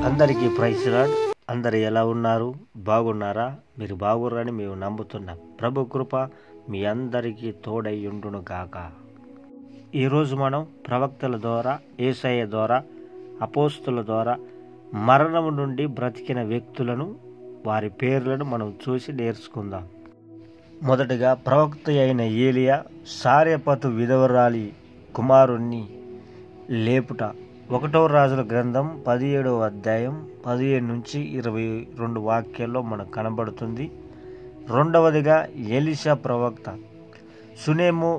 అందరికీ praise lord. అందరు ఎలా ఉన్నారు? బాగున్నారా? మీరు బాగున్నారని మేము నమ్ముతున్నాం. ప్రభు కృప మీ అందరికీ తోడై ఉండును గాక. ఈరోజు మనం ప్రవక్తల ద్వారా, యేసయ్య ద్వారా, అపోస్తుల ద్వారా మరణం నుండి బ్రతికిన వ్యక్తులను, వారి పేర్లను మనం చూసి నేర్చుకుందాం. మొదటగా ప్రవక్త అయిన ఏలియా సారెపతు విధవరాలి కుమారుణ్ణి లేపుట. 1వ రాజుల గ్రంథం 17వ అధ్యాయం 17 నుంచి 22 వాక్యాల్లో మనకు కనబడుతుంది. రెండవదిగా ఎలీషా ప్రవక్త సునేము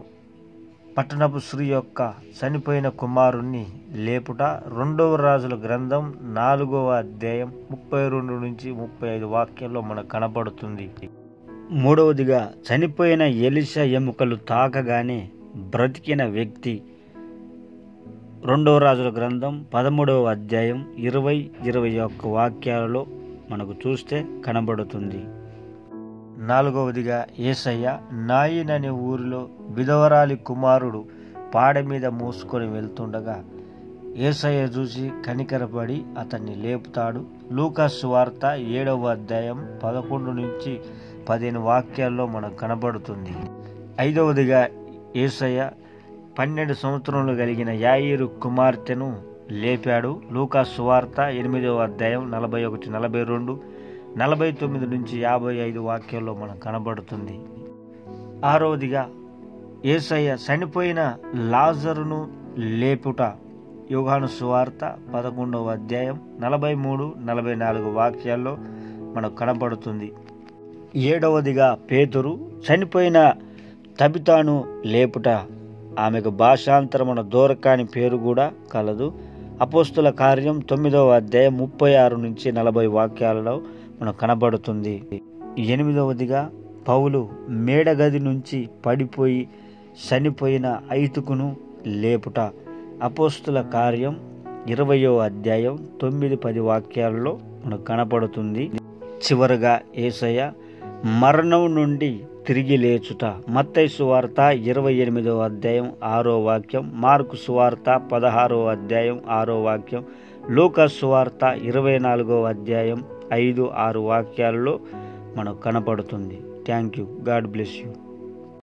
పట్టణపు స్త్రీ యొక్క చనిపోయిన కుమారుణ్ణి లేపుట. 2వ రాజుల గ్రంథం 4వ అధ్యాయం 32 నుంచి 35 వాక్యాల్లో మనకు కనబడుతుంది. మూడవదిగా చనిపోయిన ఎలీషా ఎముకలు తాకగానే బ్రతికిన వ్యక్తి. 2వ రాజుల గ్రంథం 13వ అధ్యాయం 20-21 వాక్యాలలో మనకు చూస్తే కనబడుతుంది. నాలుగవదిగా యేసయ్య నాయిన్ అనే ఊరిలో విధవరాలి కుమారుడు పాడ మీద మూసుకొని వెళ్తుండగా యేసయ్య చూసి కనికరపడి అతన్ని లేపుతాడు. లూకా సువార్త 7వ అధ్యాయం 11 నుంచి 15 వాక్యాల్లో మనకు కనబడుతుంది. ఐదవదిగా యేసయ్య 12 సంవత్సరములు కలిగిన యాయీరు కుమార్తెను లేపాడు. లూకా సువార్త 8వ అధ్యాయం 41, 42, 49 నుంచి 55 వాక్యాల్లో మనకు కనబడుతుంది. ఆరవదిగా యేసయ్య చనిపోయిన లాజరును లేపుట. యోహాను సువార్త 11వ అధ్యాయం 43, 44 వాక్యాల్లో మనకు కనబడుతుంది. ఏడవదిగా పేతురు చనిపోయిన తబితాను లేపుట. ఆమెకు భాషాంతరమున దోరకాని పేరు కూడా కలదు. అపోస్తుల కార్యం 9వ అధ్యాయం 36 నుంచి 40 వాక్యాలలో మనకు కనబడుతుంది. ఎనిమిదవదిగా పౌలు మేడగది నుంచి పడిపోయి చనిపోయిన ఐతుకును లేపుట. అపోస్తుల కార్యం 20వ అధ్యాయం 9-10 వాక్యాలలో మనకు కనపడుతుంది. చివరగా యేసయ్య మరణం నుండి తిరిగి లేచుట. మత్తయి సువార్త 28వ అధ్యాయం 6వ వాక్యం, మార్కు సువార్త 16వ అధ్యాయం 6వ వాక్యం, లూకా సువార్త 24వ అధ్యాయం 5-6 వాక్యాలలో మనకు కనపడుతుంది. Thank you. God bless you.